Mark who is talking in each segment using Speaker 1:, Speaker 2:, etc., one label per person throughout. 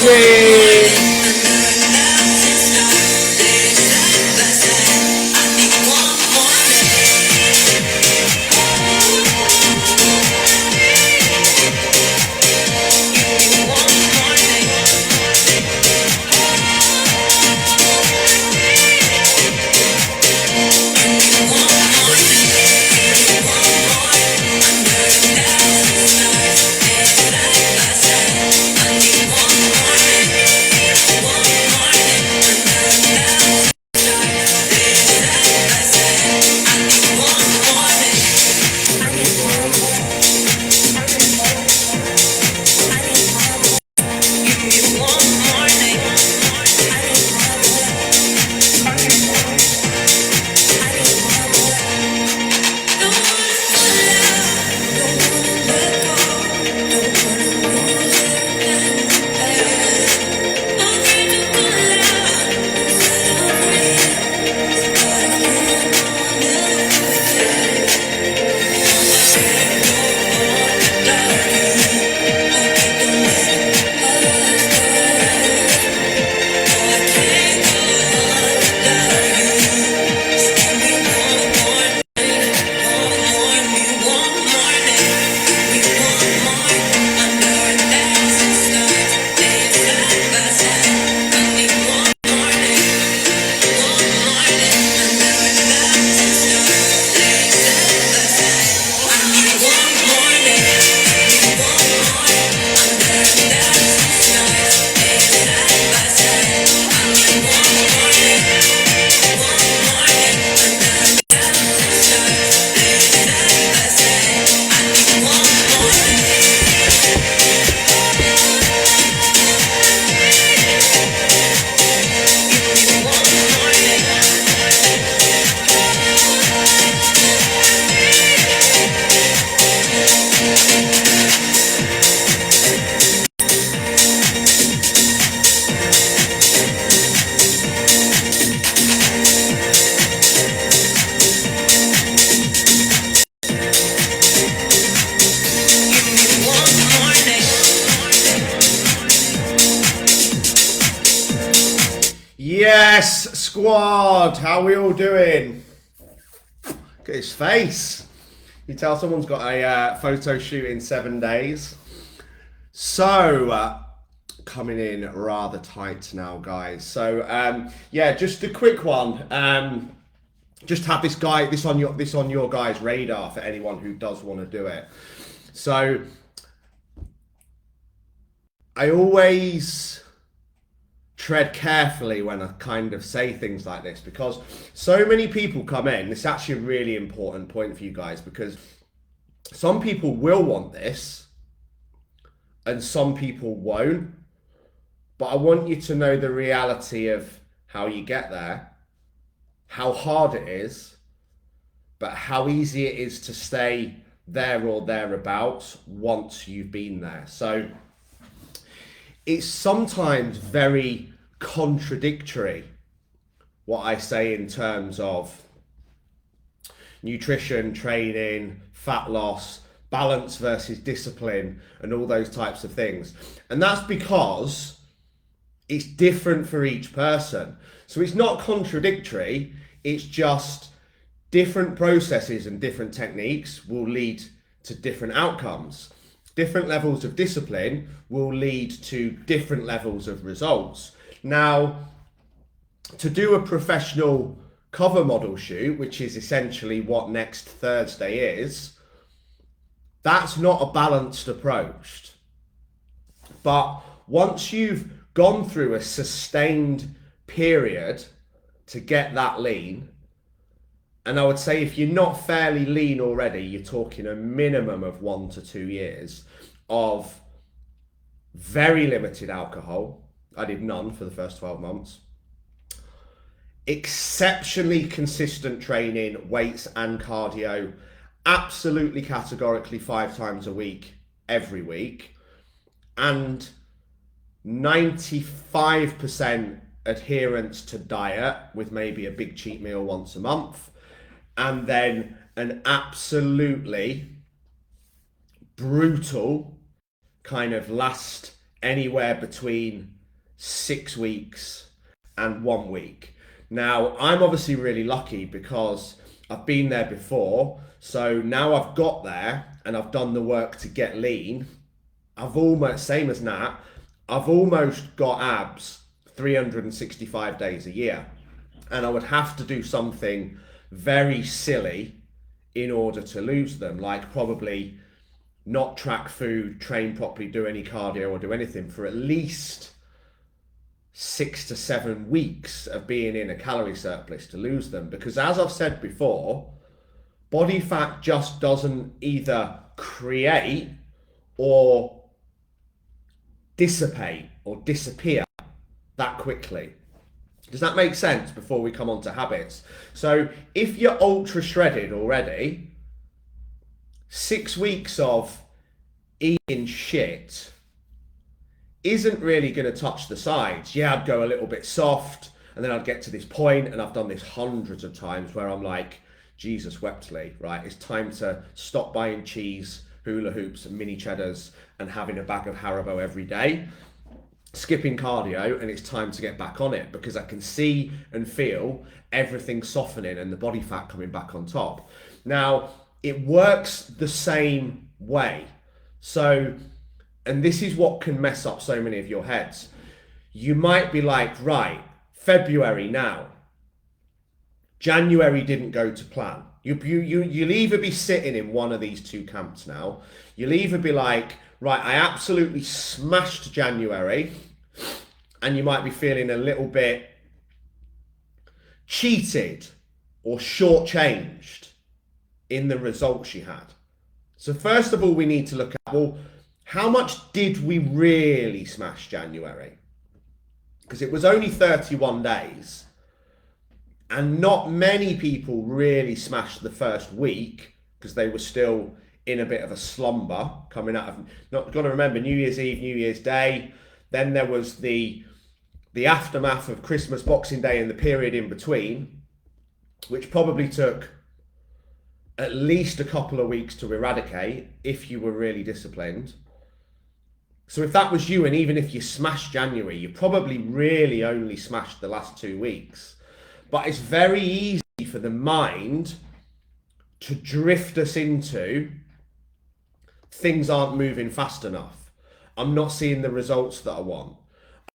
Speaker 1: Edwin. Yes, squad, how we all doing? Look at his face. You tell someone's got a photo shoot in 7 days. So, coming in rather tight now, guys. So, yeah, just a quick one. Just have this on your guys' radar for anyone who does want to do it. So, I always tread carefully when I kind of say things like this, because so many people come in. It's actually a really important point for you guys, because some people will want this and some people won't. But I want you to know the reality of how you get there, how hard it is, but how easy it is to stay there or thereabouts once you've been there. So it's sometimes very contradictory what I say in terms of nutrition, training, fat loss, balance versus discipline, and all those types of things. And that's because it's different for each person. So it's not contradictory, it's just different processes and different techniques will lead to different outcomes. Different levels of discipline will lead to different levels of results. Now, to do a professional cover model shoot, which is essentially what Next Thursday is, that's not a balanced approach. But once you've gone through a sustained period to get that lean, and I would say if you're not fairly lean already, you're talking a minimum of 1 to 2 years of very limited alcohol. I did none for the first 12 months. Exceptionally consistent training, weights and cardio, absolutely categorically 5 times a week, every week, and 95% adherence to diet with maybe a big cheat meal once a month, and then an absolutely brutal kind of last anywhere between 6 weeks and 1 week. Now, I'm obviously really lucky because I've been there before. So now I've got there and I've done the work to get lean. I've almost, same as Nat, I've almost got abs 365 days a year. And I would have to do something very silly in order to lose them, like probably not track food, train properly, do any cardio or do anything for at least 6 to 7 weeks of being in a calorie surplus to lose them. Because as I've said before, body fat just doesn't either create or dissipate or disappear that quickly. Does that make sense before we come on to habits? So if you're ultra shredded already, 6 weeks of eating shit isn't really going to touch the sides. Yeah, I'd go a little bit soft and then I'd get to this point, and I've done this hundreds of times where I'm like, Jesus Weptley, right? It's time to stop buying cheese, hula hoops and mini cheddars and having a bag of Haribo every day. Skipping cardio, and it's time to get back on it because I can see and feel everything softening and the body fat coming back on top. Now, it works the same way. So, and this is what can mess up so many of your heads. You might be like, right, February now. January didn't go to plan. You'll either be sitting in one of these two camps now. You'll either be like, right, I absolutely smashed January, and you might be feeling a little bit cheated or shortchanged in the results you had. So first of all, we need to look at, well, how much did we really smash January? Because it was only 31 days, and not many people really smashed the first week because they were still in a bit of a slumber coming out of, not got to remember, New Year's Eve, New Year's Day. Then there was the aftermath of Christmas, Boxing Day, and the period in between, which probably took at least a couple of weeks to eradicate if you were really disciplined. So if that was you, and even if you smashed January, you probably really only smashed the last 2 weeks. But it's very easy for the mind to drift us into things aren't moving fast enough. I'm not seeing the results that I want.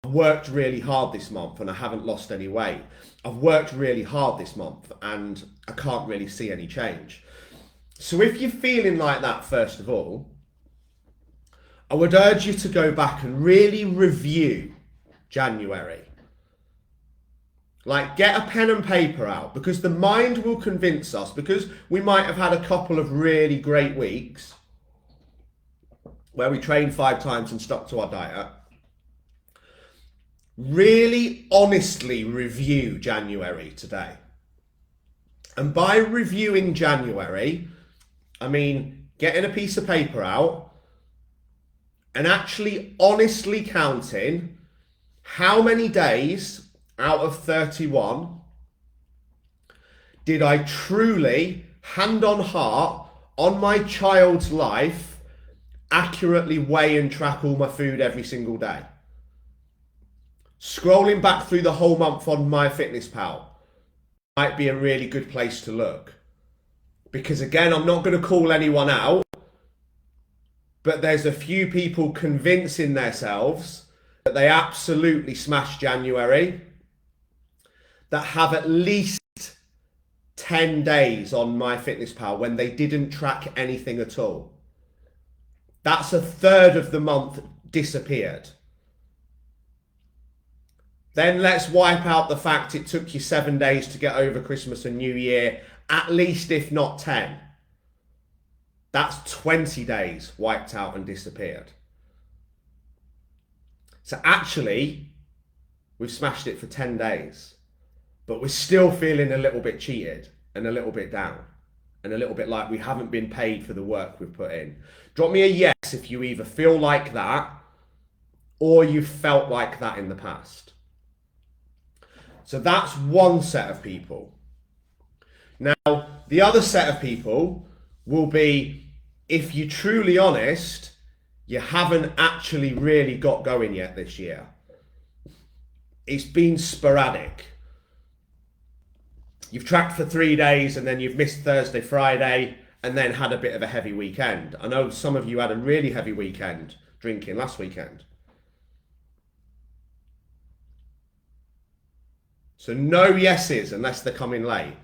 Speaker 1: I've worked really hard this month and I haven't lost any weight. I've worked really hard this month and I can't really see any change. So if you're feeling like that, first of all, I would urge you to go back and really review January. Like, get a pen and paper out, because the mind will convince us, because we might have had a couple of really great weeks where we trained 5 times and stuck to our diet. Really honestly review January today. And by reviewing January, I mean getting a piece of paper out and actually honestly counting how many days out of 31 did I truly, hand on heart, on my child's life, accurately weigh and track all my food every single day. Scrolling back through the whole month on MyFitnessPal might be a really good place to look. Because again, I'm not going to call anyone out, but there's a few people convincing themselves that they absolutely smashed January that have at least 10 days on MyFitnessPal when they didn't track anything at all. That's a third of the month disappeared. Then let's wipe out the fact it took you 7 days to get over Christmas and New Year, at least if not 10. That's 20 days wiped out and disappeared. So actually, we've smashed it for 10 days, but we're still feeling a little bit cheated and a little bit down and a little bit like we haven't been paid for the work we've put in. Drop me a yes if you either feel like that or you felt like that in the past. So that's one set of people. Now, the other set of people will be, if you're truly honest, you haven't actually really got going yet this year. It's been sporadic. You've tracked for 3 days and then you've missed Thursday, Friday, and then had a bit of a heavy weekend. I know some of you had a really heavy weekend drinking last weekend. So no yeses unless they're coming late.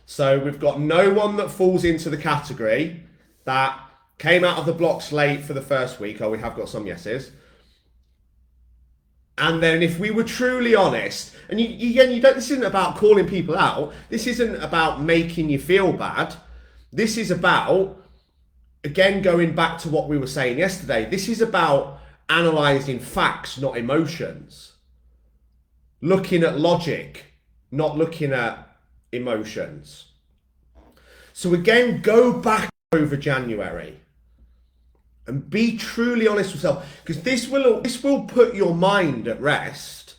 Speaker 1: So we've got no one that falls into the category that came out of the blocks late for the first week. Oh, we have got some yeses. And then if we were truly honest, and you don't, this isn't about calling people out. This isn't about making you feel bad. This is about, again, going back to what we were saying yesterday. This is about analysing facts, not emotions. Looking at logic, not looking at emotions. So again, go back over January and be truly honest with yourself, because this will put your mind at rest,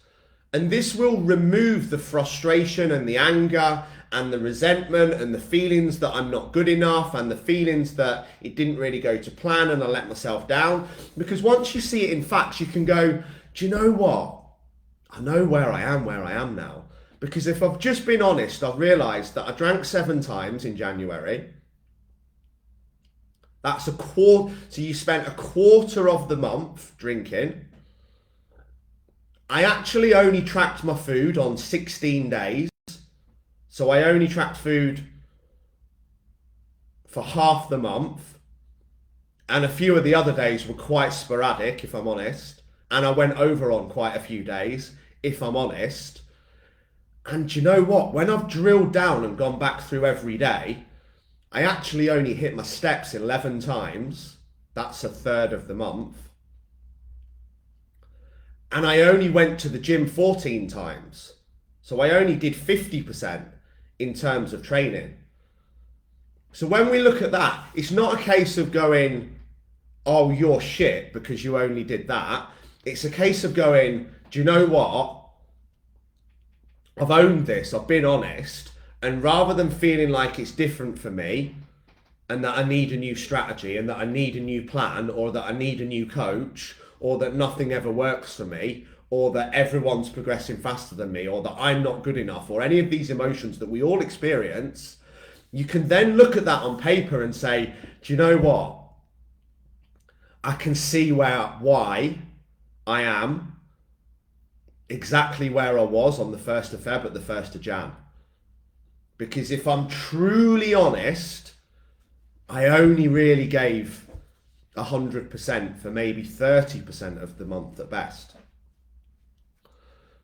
Speaker 1: and this will remove the frustration and the anger and the resentment and the feelings that I'm not good enough and the feelings that it didn't really go to plan and I let myself down. Because once you see it in facts, you can go, do you know what? I know where I am now. Because if I've just been honest, I've realised that I drank 7 times in January. That's a quarter. So you spent a quarter of the month drinking. I actually only tracked my food on 16 days. So I only tracked food for half the month. And a few of the other days were quite sporadic, if I'm honest. And I went over on quite a few days, if I'm honest. And you know what? When I've drilled down and gone back through every day, I actually only hit my steps 11 times. That's a third of the month. And I only went to the gym 14 times. So I only did 50% in terms of training. So when we look at that, it's not a case of going, oh, you're shit because you only did that. It's a case of going, do you know what? I've owned this, I've been honest, and rather than feeling like it's different for me and that I need a new strategy and that I need a new plan or that I need a new coach or that nothing ever works for me or that everyone's progressing faster than me or that I'm not good enough or any of these emotions that we all experience, you can then look at that on paper and say, do you know what? I can see why I am exactly where I was on the 1st of Feb at the 1st of Jan. Because if I'm truly honest, I only really gave 100% for maybe 30% of the month at best.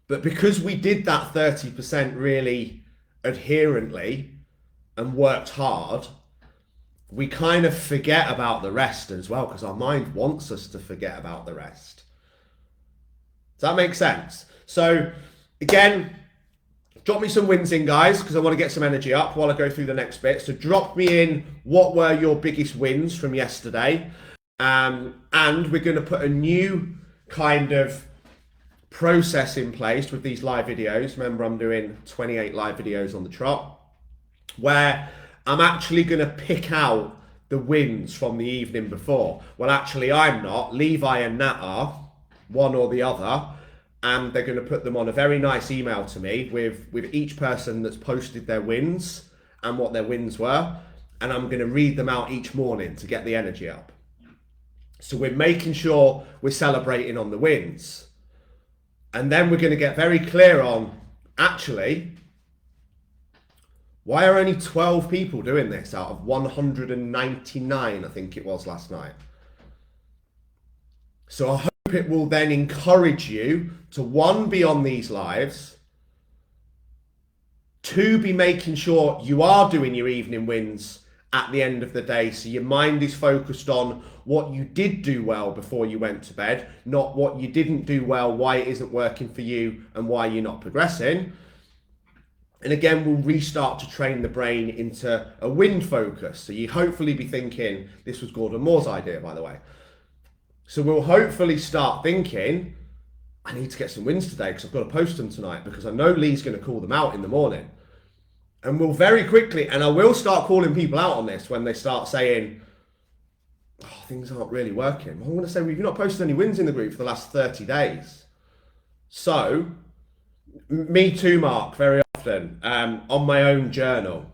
Speaker 1: But because we did that 30% really adherently and worked hard, we kind of forget about the rest as well, because our mind wants us to forget about the rest. Does that make sense? So again, drop me some wins in, guys, because I want to get some energy up while I go through the next bit. So drop me in what were your biggest wins from yesterday. And we're going to put a new kind of process in place with these live videos. Remember, I'm doing 28 live videos on the trot, where I'm actually going to pick out the wins from the evening before. Well, actually, I'm not. Levi and Nat are, one or the other. And they're going to put them on a very nice email to me with each person that's posted their wins and what their wins were. And I'm going to read them out each morning to get the energy up. So we're making sure we're celebrating on the wins. And then we're going to get very clear on, actually, why are only 12 people doing this out of 199, I think it was last night. So I hope it will then encourage you to, 1, be on these lives, 2, be making sure you are doing your evening wins at the end of the day, so your mind is focused on what you did do well before you went to bed, not what you didn't do well, why it isn't working for you and why you're not progressing. And again, we'll restart to train the brain into a win focus. So you hopefully be thinking, this was Gordon Moore's idea, by the way. So we'll hopefully start thinking, I need to get some wins today because I've got to post them tonight because I know Lee's going to call them out in the morning. And we'll very quickly, and I will start calling people out on this when they start saying, oh, things aren't really working. I'm going to say, well, you've not posted any wins in the group for the last 30 days. So, me too, Mark, very often on my own journal.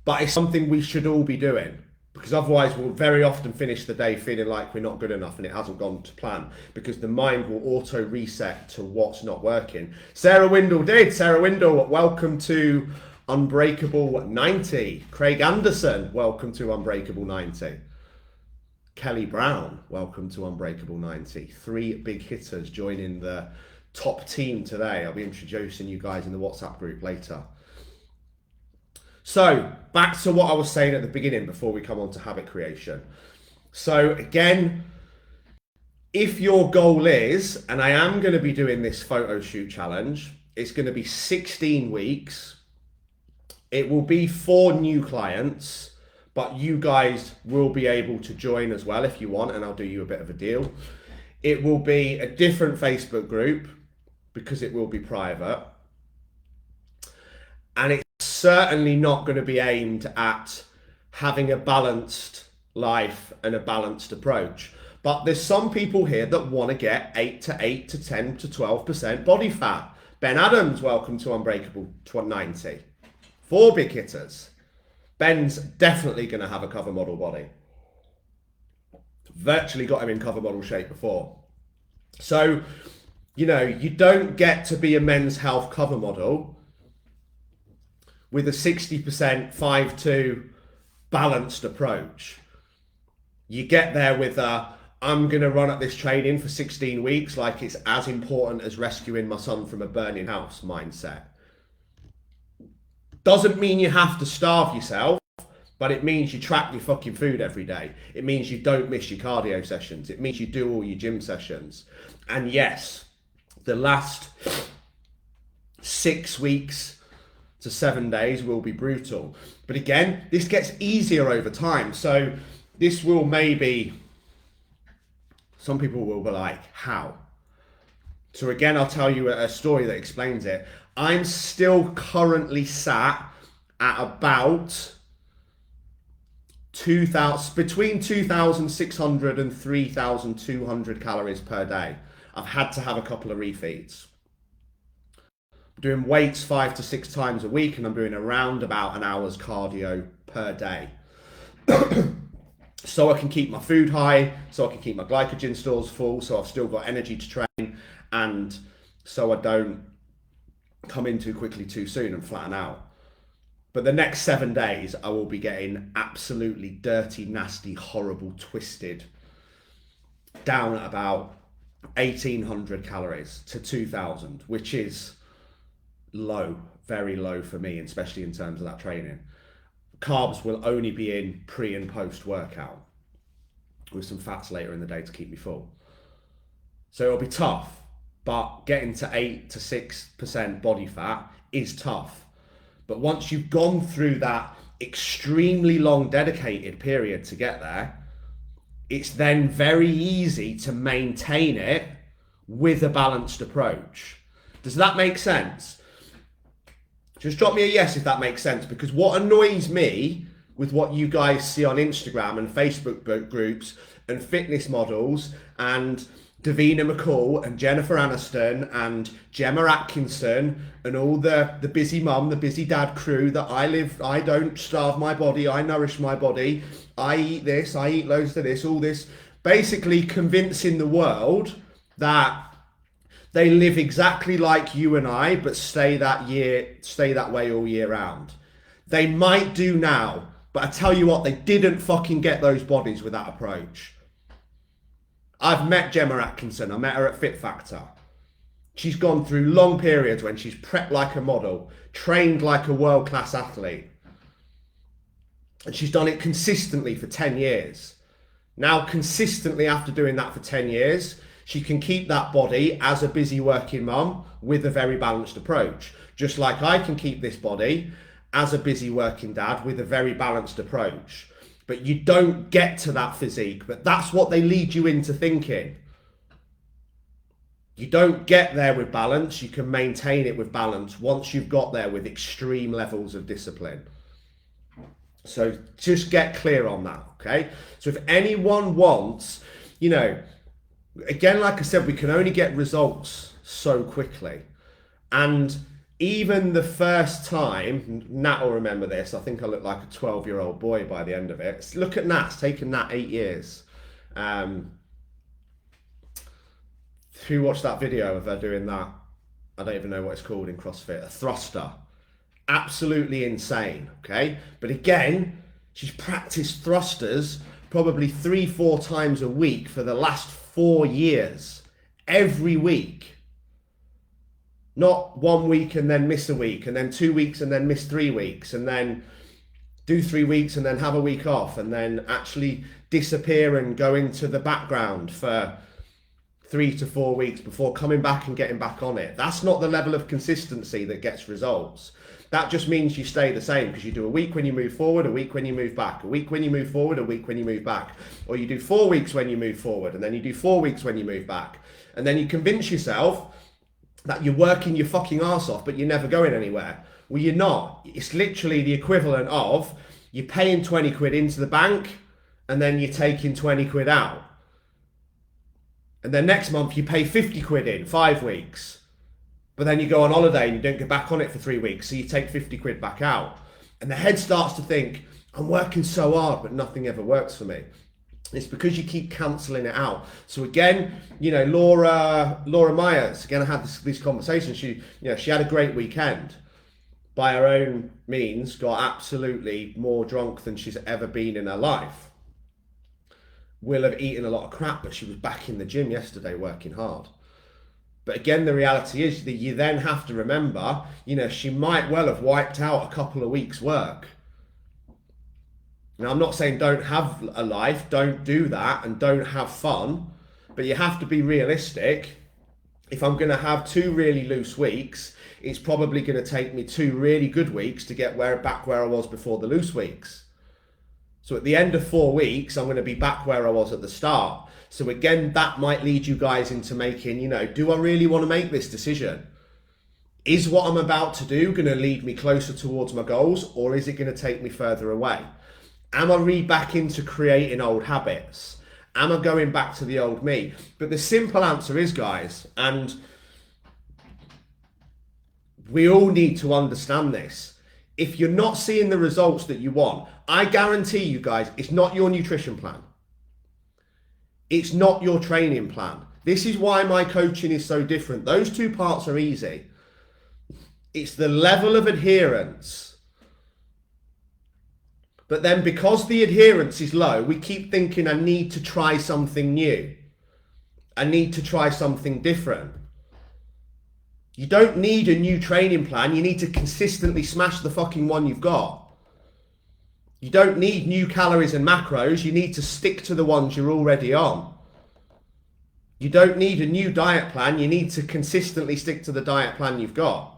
Speaker 1: But it's something we should all be doing, because otherwise we'll very often finish the day feeling like we're not good enough and it hasn't gone to plan, because the mind will auto reset to what's not working. Sarah Windle did. Sarah Windle, welcome to Unbreakable 90. Craig Anderson, welcome to Unbreakable 90. Kelly Brown, welcome to Unbreakable 90. 3 big hitters joining the top team today. I'll be introducing you guys in the WhatsApp group later. So, back to what I was saying at the beginning before we come on to habit creation. So, again, if your goal is, and I am going to be doing this photo shoot challenge, it's going to be 16 weeks. It will be for new clients, but you guys will be able to join as well if you want, and I'll do you a bit of a deal. It will be a different Facebook group because it will be private. And it's certainly not going to be aimed at having a balanced life and a balanced approach. But there's some people here that want to get 8 to 10 to 12% body fat. Ben Adams, welcome to Unbreakable 90. 4 big hitters. Ben's definitely going to have a cover model body. Virtually got him in cover model shape before. So, you know, you don't get to be a Men's Health cover model with a 60% 5-2 balanced approach. You get there with a, I'm going to run at this training for 16 weeks like it's as important as rescuing my son from a burning house mindset. Doesn't mean you have to starve yourself, but it means you track your fucking food every day. It means you don't miss your cardio sessions. It means you do all your gym sessions. And yes, the last 6 weeks to 7 days will be brutal. But again, this gets easier over time. So this will maybe, some people will be like, how? So again, I'll tell you a story that explains it. I'm still currently sat at about between 2,600 and 3,200 calories per day. I've had to have a couple of refeeds. I'm doing weights 5 to 6 times a week, and I'm doing around about an hour's cardio per day. So I can keep my food high, so I can keep my glycogen stores full, so I've still got energy to train, and so I don't come in too quickly too soon and flatten out. But the next 7 days, I will be getting absolutely dirty, nasty, horrible, twisted, down at about 1,800 calories to 2,000, which is low, very low for me, especially in terms of that training. Carbs will only be in pre and post workout with some fats later in the day to keep me full. So it'll be tough, but getting to 8 to 6% body fat is tough. But once you've gone through that extremely long dedicated period to get there, it's then very easy to maintain it with a balanced approach. Does that make sense? Just drop me a yes if that makes sense, because what annoys me with what you guys see on Instagram and Facebook groups and fitness models and Davina McCall and Jennifer Aniston and Gemma Atkinson and all the busy mum, the busy dad crew that I don't starve my body, I nourish my body, I eat this, I eat loads of this, all this, basically convincing the world that they live exactly like you and I, but stay that way all year round. They might do now, but I tell you what, they didn't fucking get those bodies with that approach. I've met Gemma Atkinson. I met her at Fit Factor. She's gone through long periods when she's prepped like a model, trained like a world-class athlete. And she's done it consistently for 10 years. Now, consistently after doing that for 10 years, she can keep that body as a busy working mum with a very balanced approach. Just like I can keep this body as a busy working dad with a very balanced approach. But you don't get to that physique, but that's what they lead you into thinking. You don't get there with balance, you can maintain it with balance once you've got there with extreme levels of discipline. So just get clear on that, okay? So if anyone wants, you know, again, like I said, we can only get results so quickly. And even the first time, Nat will remember this, I think I look like a 12-year-old boy by the end of it. Look at Nat, it's taken Nat 8 years. Who watched that video of her doing that? I don't even know what it's called in CrossFit, a thruster. Absolutely insane, okay? But again, she's practiced thrusters probably 3-4 times a week for the last 4 years, every week. Not 1 week and then miss a week, and then 2 weeks and then miss 3 weeks, and then do 3 weeks and then have a week off, and then actually disappear and go into the background for 3 to 4 weeks before coming back and getting back on it. That's not the level of consistency that gets results. That just means you stay the same, because you do a week when you move forward, a week when you move back, a week when you move forward, a week when you move back. Or you do 4 weeks when you move forward, and then you do 4 weeks when you move back. And then you convince yourself that you're working your fucking arse off, but you're never going anywhere. Well, you're not. It's literally the equivalent of you're paying 20 quid into the bank, and then you're taking 20 quid out. And then next month you pay 50 quid in, 5 weeks. But then you go on holiday and you don't get back on it for 3 weeks, so you take 50 quid back out. And the head starts to think, I'm working so hard, but nothing ever works for me. It's because you keep cancelling it out. So again, you know, Laura Myers, again, I had these conversations. She had a great weekend. By her own means, got absolutely more drunk than she's ever been in her life. Will have eaten a lot of crap, but she was back in the gym yesterday working hard. But again, the reality is that you then have to remember, you know, she might well have wiped out a couple of weeks' work. Now, I'm not saying don't have a life, don't do that, and don't have fun, but you have to be realistic. If I'm going to have 2 really loose weeks, it's probably going to take me 2 really good weeks to get back where I was before the loose weeks. So at the end of 4 weeks, I'm going to be back where I was at the start. So again, that might lead you guys into making, you know, do I really want to make this decision? Is what I'm about to do going to lead me closer towards my goals, or is it going to take me further away? Am I back into creating old habits? Am I going back to the old me? But the simple answer is, guys, and we all need to understand this. If you're not seeing the results that you want, I guarantee you guys, it's not your nutrition plan. It's not your training plan. This is why my coaching is so different. Those 2 parts are easy. It's the level of adherence. But then because the adherence is low, we keep thinking I need to try something new. I need to try something different. You don't need a new training plan. You need to consistently smash the fucking one you've got. You don't need new calories and macros. You need to stick to the ones you're already on. You don't need a new diet plan. You need to consistently stick to the diet plan you've got.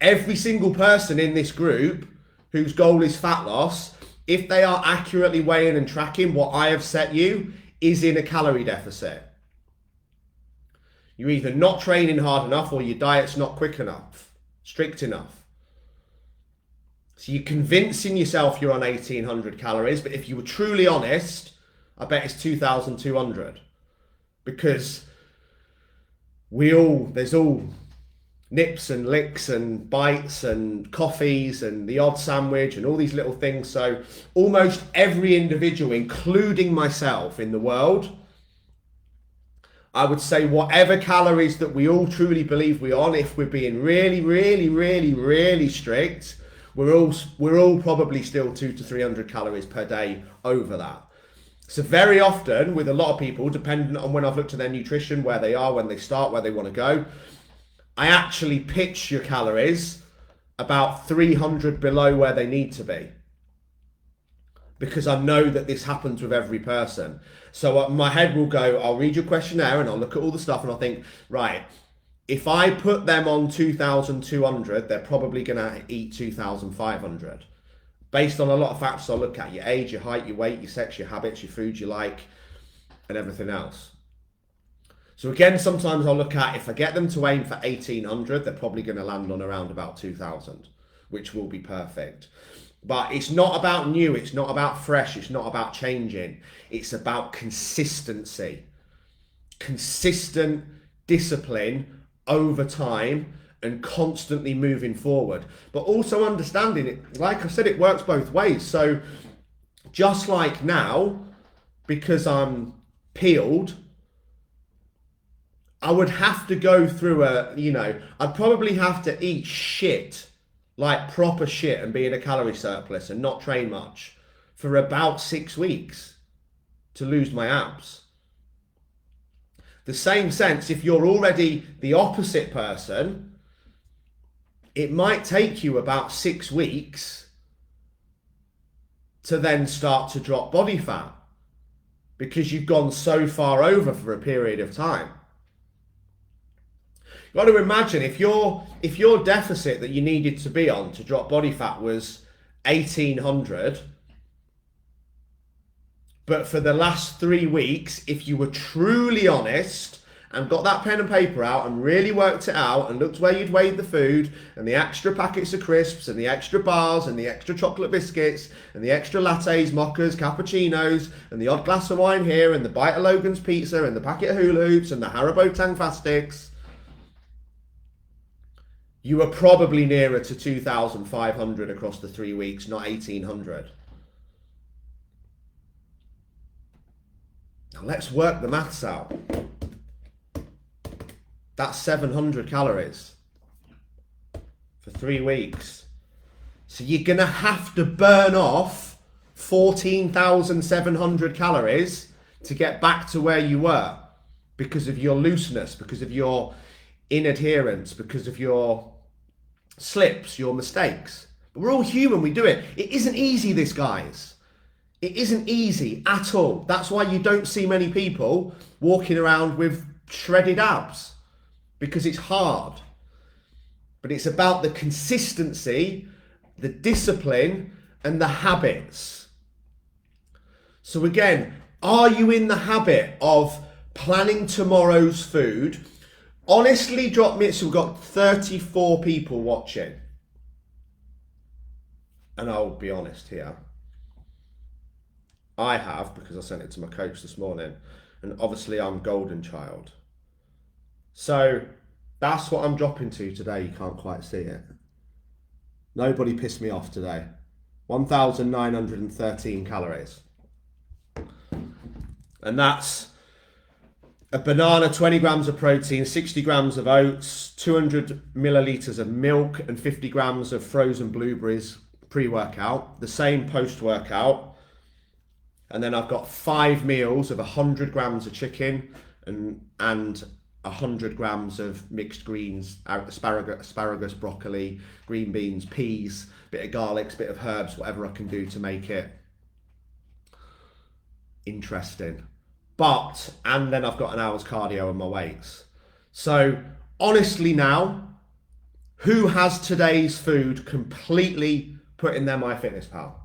Speaker 1: Every single person in this group whose goal is fat loss, if they are accurately weighing and tracking what I have set you, is in a calorie deficit. You're either not training hard enough or your diet's not quick enough, strict enough. So you're convincing yourself you're on 1,800 calories, but if you were truly honest, I bet it's 2,200. Because there's all nips and licks and bites and coffees and the odd sandwich and all these little things. So almost every individual, including myself in the world, I would say whatever calories that we all truly believe we're on, if we're being really, really, really, really strict, we're all probably still 200 to 300 calories per day over that. So very often with a lot of people, depending on when I've looked at their nutrition, where they are, when they start, where they want to go, I actually pitch your calories about 300 below where they need to be. Because I know that this happens with every person. So my head will go, I'll read your questionnaire and I'll look at all the stuff and I'll think, right, if I put them on 2,200, they're probably going to eat 2,500. Based on a lot of factors I'll look at: your age, your height, your weight, your sex, your habits, your food you like, and everything else. So again, sometimes I'll look at, if I get them to aim for 1,800, they're probably going to land on around about 2,000, which will be perfect. But it's not about new, it's not about fresh, it's not about changing. It's about consistency. Consistent discipline over time and constantly moving forward. But also understanding it, like I said, it works both ways. So just like now, because I'm peeled, I would have to go through I'd probably have to eat shit, like proper shit, and be in a calorie surplus and not train much for about 6 weeks to lose my abs. The same sense, if you're already the opposite person, it might take you about 6 weeks to then start to drop body fat because you've gone so far over for a period of time. You've got to imagine if your deficit that you needed to be on to drop body fat was 1800, but for the last 3 weeks, if you were truly honest and got that pen and paper out and really worked it out and looked where you'd weighed the food and the extra packets of crisps and the extra bars and the extra chocolate biscuits and the extra lattes, mochas, cappuccinos and the odd glass of wine here and the bite of Logan's pizza and the packet of hula hoops and the Haribo Tang Fast Sticks, you were probably nearer to 2,500 across the 3 weeks, not 1,800. Now let's work the maths out. That's 700 calories for 3 weeks. So you're going to have to burn off 14,700 calories to get back to where you were because of your looseness, because of your inadherence, because of your slips, your mistakes. But we're all human, we do it. It isn't easy, this, guys. It isn't easy at all. That's why you don't see many people walking around with shredded abs, because it's hard. But it's about the consistency, the discipline, and the habits. So again, are you in the habit of planning tomorrow's food? Honestly, drop me. So we've got 34 people watching. And I'll be honest here. I have, because I sent it to my coach this morning. And obviously I'm golden child. So that's what I'm dropping to today. You can't quite see it. Nobody pissed me off today. 1,913 calories. And that's a banana, 20 grams of protein, 60 grams of oats, 200 millilitres of milk, and 50 grams of frozen blueberries pre-workout. The same post-workout. And then I've got 5 meals of 100 grams of chicken and 100 grams of mixed greens, asparagus, broccoli, green beans, peas, bit of garlic, bit of herbs, whatever I can do to make it interesting. And then I've got an hour's cardio on my weights. So honestly now, who has today's food completely put in their MyFitnessPal?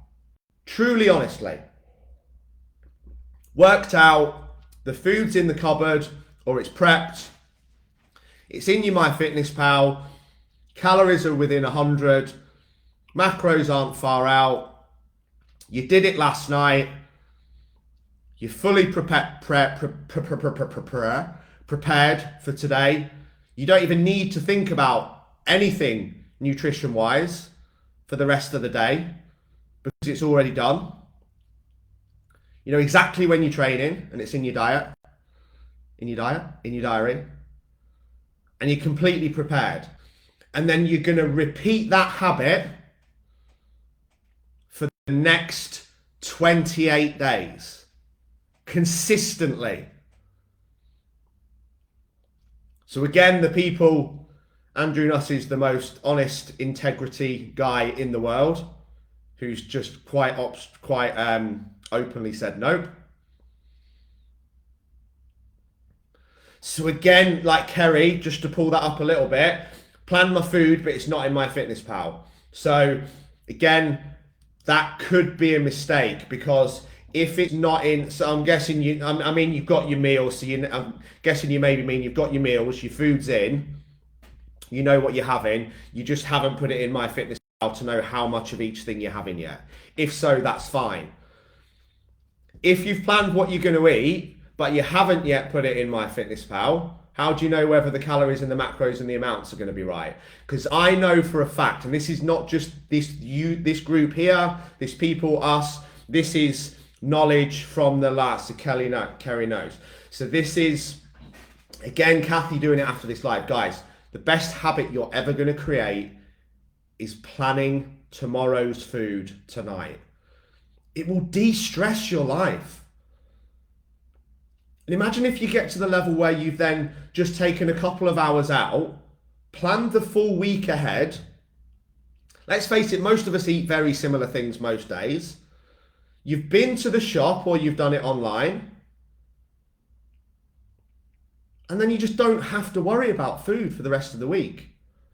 Speaker 1: Truly, honestly. Worked out, the food's in the cupboard or it's prepped. It's in your MyFitnessPal. Calories are within 100. Macros aren't far out. You did it last night. You're fully prepared for today. You don't even need to think about anything nutrition-wise for the rest of the day because it's already done. You know exactly when you're training and it's in your diet, in your diary, and you're completely prepared. And then you're going to repeat that habit for the next 28 days. Consistently. So again, the people, Andrew Nuss is the most honest integrity guy in the world, who's just quite openly said nope. So again, like Kerry, just to pull that up a little bit, plan my food, but it's not in MyFitnessPal. So again, that could be a mistake because if it's not in, so I'm guessing you've got your meals. So I'm guessing you maybe mean you've got your meals, your food's in, you know what you're having, you just haven't put it in MyFitnessPal to know how much of each thing you're having yet. If so, that's fine. If you've planned what you're going to eat, but you haven't yet put it in MyFitnessPal, how do you know whether the calories and the macros and the amounts are going to be right? Because I know for a fact, and this is not just this group here, this people, us, this is knowledge from the last, so Kerry knows. So this is, again, Kathy doing it after this live. Guys, the best habit you're ever going to create is planning tomorrow's food tonight. It will de-stress your life. And imagine if you get to the level where you've then just taken a couple of hours out, planned the full week ahead. Let's face it, most of us eat very similar things most days. You've been to the shop or you've done it online. And then you just don't have to worry about food for the rest of the week.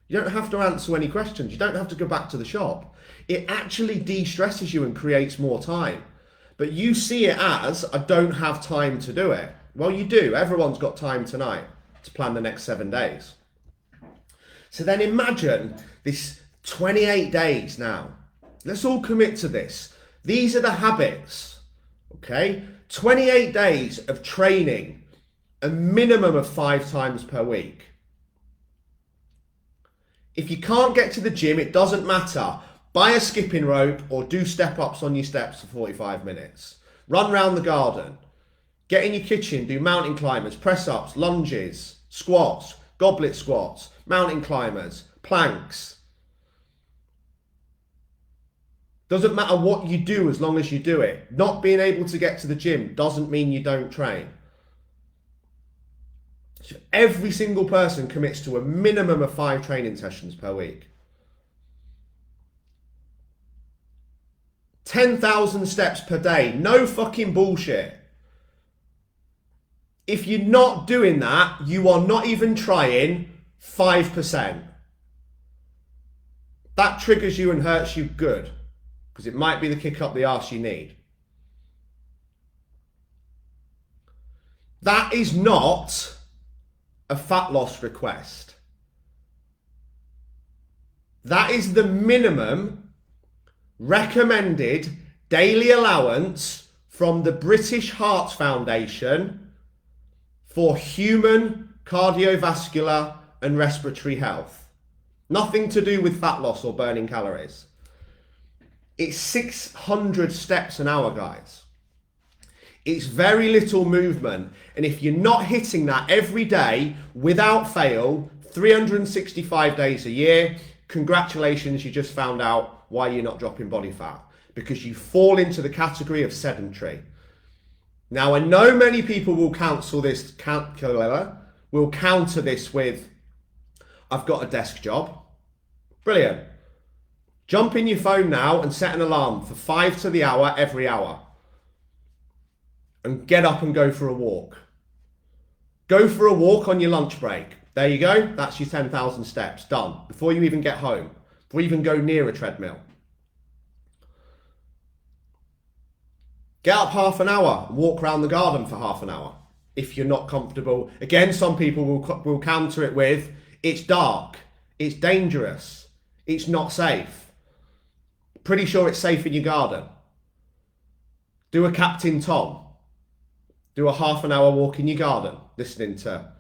Speaker 1: You don't have to answer any questions. You don't have to go back to the shop. It actually de-stresses you and creates more time. But you see it as, I don't have time to do it. Well, you do. Everyone's got time tonight to plan the next 7 days. So then imagine this 28 days now. Let's all commit to this. These are the habits, okay? 28 days of training, a minimum of 5 times per week. If you can't get to the gym, it doesn't matter. Buy a skipping rope or do step-ups on your steps for 45 minutes. Run round the garden. Get in your kitchen, do mountain climbers, press-ups, lunges, squats, goblet squats, mountain climbers, planks. Doesn't matter what you do as long as you do it. Not being able to get to the gym doesn't mean you don't train. So every single person commits to a minimum of 5 training sessions per week. 10,000 steps per day. No fucking bullshit. If you're not doing that, you are not even trying 5%. That triggers you and hurts you good, because it might be the kick up the arse you need. That is not a fat loss request. That is the minimum recommended daily allowance from the British Heart Foundation for human cardiovascular and respiratory health. Nothing to do with fat loss or burning calories. It's 600 steps an hour, guys. It's very little movement. And if you're not hitting that every day without fail, 365 days a year, congratulations, you just found out why you're not dropping body fat. Because you fall into the category of sedentary. Now, I know many people will counter this with, I've got a desk job. Brilliant. Jump in your phone now and set an alarm for 5 to the hour every hour. And get up and go for a walk. Go for a walk on your lunch break. There you go. That's your 10,000 steps done. Before you even get home. Before you even go near a treadmill. Get up half an hour, walk around the garden for half an hour. If you're not comfortable. Again, some people will counter it with, it's dark, it's dangerous, it's not safe. Pretty sure it's safe in your garden. Do a Captain Tom. Do a half an hour walk in your garden, listening to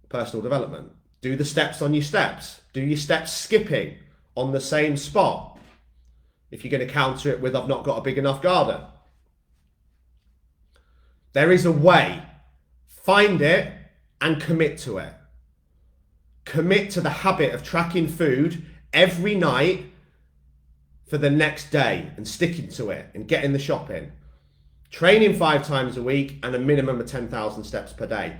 Speaker 1: personal development. Do the steps on your steps. Do your steps skipping on the same spot. If you're going to counter it with, I've not got a big enough garden. There is a way. Find it and commit to it. Commit to the habit of tracking food every night for the next day and sticking to it and getting the shopping. Training 5 times a week and a minimum of 10,000 steps per day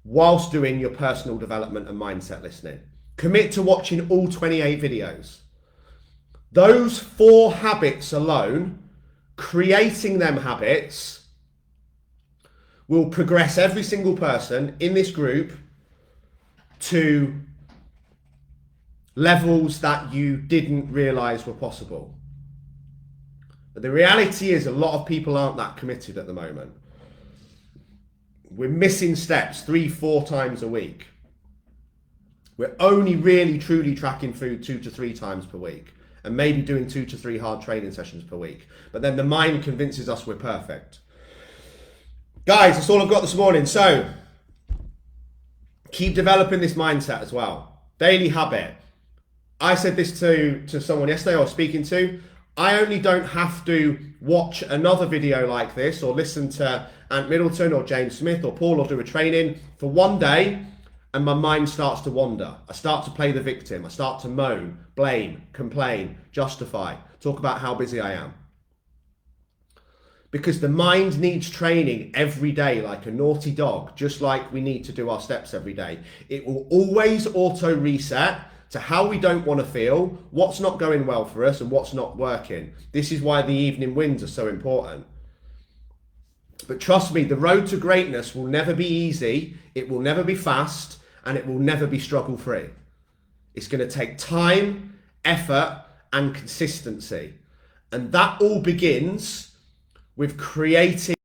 Speaker 1: whilst doing your personal development and mindset listening. Commit to watching all 28 videos. Those 4 habits alone, creating them habits, will progress every single person in this group to levels that you didn't realize were possible. But the reality is a lot of people aren't that committed at the moment. We're missing steps 3-4 times a week. We're only really truly tracking food 2 to 3 times per week, and maybe doing 2 to 3 hard training sessions per week. But then the mind convinces us we're perfect. Guys, that's all I've got this morning. So keep developing this mindset as well. Daily habit. I said this to someone yesterday I was speaking to. I only don't have to watch another video like this or listen to Ant Middleton or James Smith or Paul or do a training for one day and my mind starts to wander. I start to play the victim. I start to moan, blame, complain, justify, talk about how busy I am. Because the mind needs training every day like a naughty dog, just like we need to do our steps every day. It will always auto reset to how we don't want to feel, what's not going well for us and what's not working. This is why the evening wins are so important. But trust me, the road to greatness will never be easy, it will never be fast, and it will never be struggle-free. It's going to take time, effort, and consistency. And that all begins with creating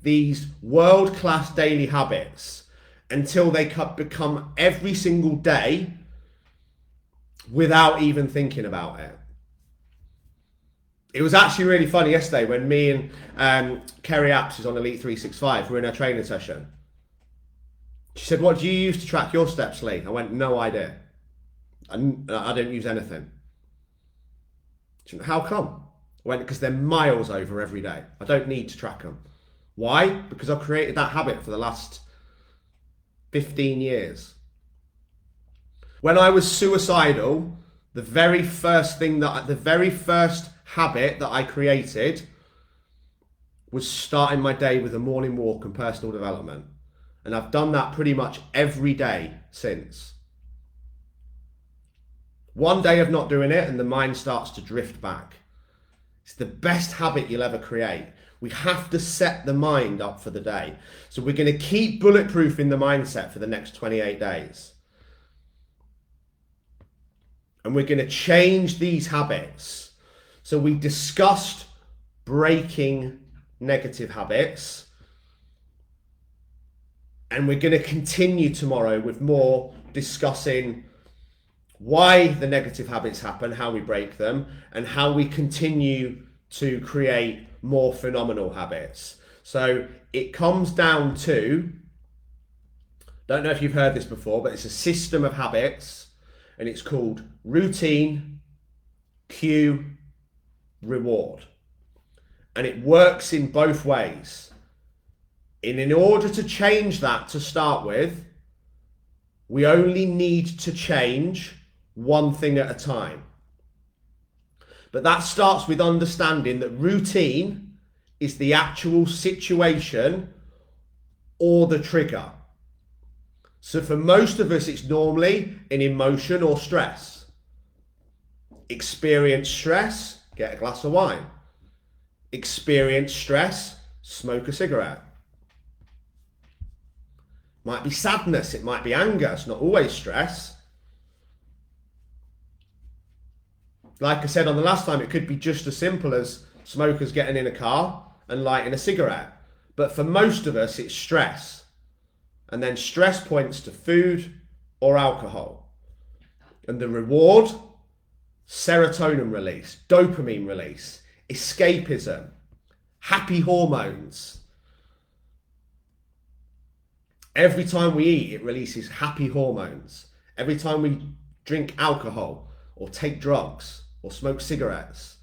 Speaker 1: these world-class daily habits until they become every single day without even thinking about it. It was actually really funny yesterday when me and Kerry Apps, who's on Elite 365, were in our training session. She said, "What do you use to track your steps, Lee?" I went, "No idea. I don't use anything." She went, "How come?" I went, "Because they're miles over every day. I don't need to track them." Why? Because I've created that habit for the last 15 years. When I was suicidal, the very first habit that I created was starting my day with a morning walk and personal development. And I've done that pretty much every day since. One day of not doing it and the mind starts to drift back. It's the best habit you'll ever create. We have to set the mind up for the day. So we're going to keep bulletproofing the mindset for the next 28 days. And we're going to change these habits. So we discussed breaking negative habits. And we're going to continue tomorrow with more discussing why the negative habits happen, how we break them, and how we continue to create more phenomenal habits. So it comes down to, don't know if you've heard this before, but it's a system of habits. And it's called routine, cue, reward. And it works in both ways. And in order to change that to start with, we only need to change one thing at a time. But that starts with understanding that routine is the actual situation or the trigger. So for most of us, it's normally an emotion or stress. Experience stress, get a glass of wine. Experience stress, smoke a cigarette. Might be sadness, it might be anger, it's not always stress. Like I said on the last time, it could be just as simple as smokers getting in a car and lighting a cigarette. But for most of us, it's stress. And then stress points to food or alcohol. And the reward, serotonin release, dopamine release, escapism, happy hormones. Every time we eat, it releases happy hormones. Every time we drink alcohol or take drugs or smoke cigarettes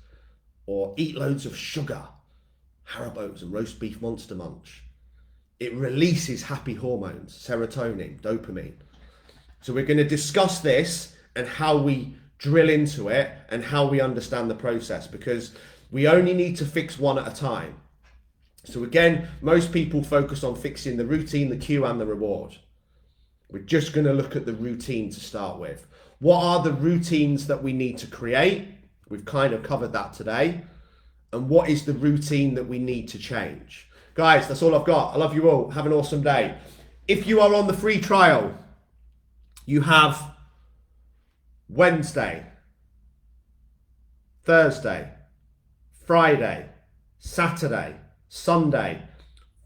Speaker 1: or eat loads of sugar, Haribo's and roast beef Monster Munch, it releases happy hormones, serotonin, dopamine. So we're going to discuss this and how we drill into it and how we understand the process, because we only need to fix one at a time. So again, most people focus on fixing the routine, the cue, and the reward. We're just going to look at the routine to start with. What are the routines that we need to create? We've kind of covered that today. And what is the routine that we need to change? Guys, that's all I've got. I love you all. Have an awesome day. If you are on the free trial, you have Wednesday, Thursday, Friday, Saturday, Sunday,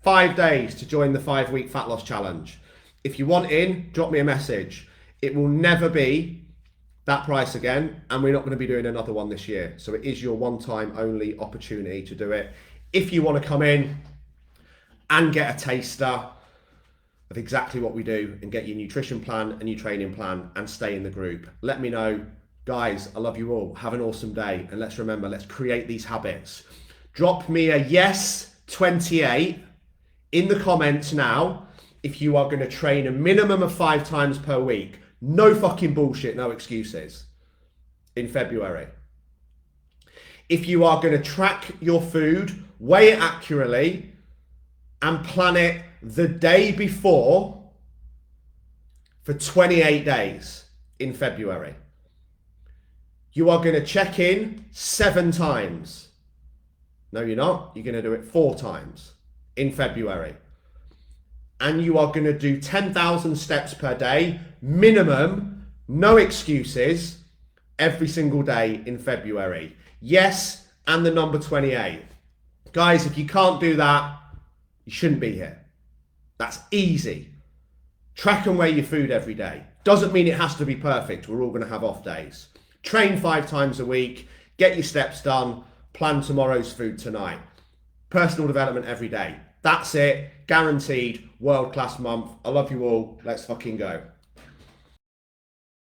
Speaker 1: 5 days to join the 5-week fat loss challenge. If you want in, drop me a message. It will never be that price again, and we're not going to be doing another one this year. So it is your one-time only opportunity to do it. If you want to come in and get a taster of exactly what we do and get your nutrition plan and your training plan and stay in the group, let me know. Guys, I love you all. Have an awesome day. And let's remember, let's create these habits. Drop me a yes 28 in the comments now if you are going to train a minimum of 5 times per week. No fucking bullshit, no excuses. In February. If you are going to track your food, weigh it accurately, and plan it the day before for 28 days in February. You are going to check in 7 times. No, you're not. You're going to do it 4 times in February. And you are going to do 10,000 steps per day, minimum, no excuses, every single day in February. Yes, and the number 28. Guys, if you can't do that, you shouldn't be here. That's easy. Track and weigh your food every day. Doesn't mean it has to be perfect. We're all going to have off days. Train 5 times a week. Get your steps done. Plan tomorrow's food tonight. Personal development every day. That's it. Guaranteed. World-class month. I love you all. Let's fucking go.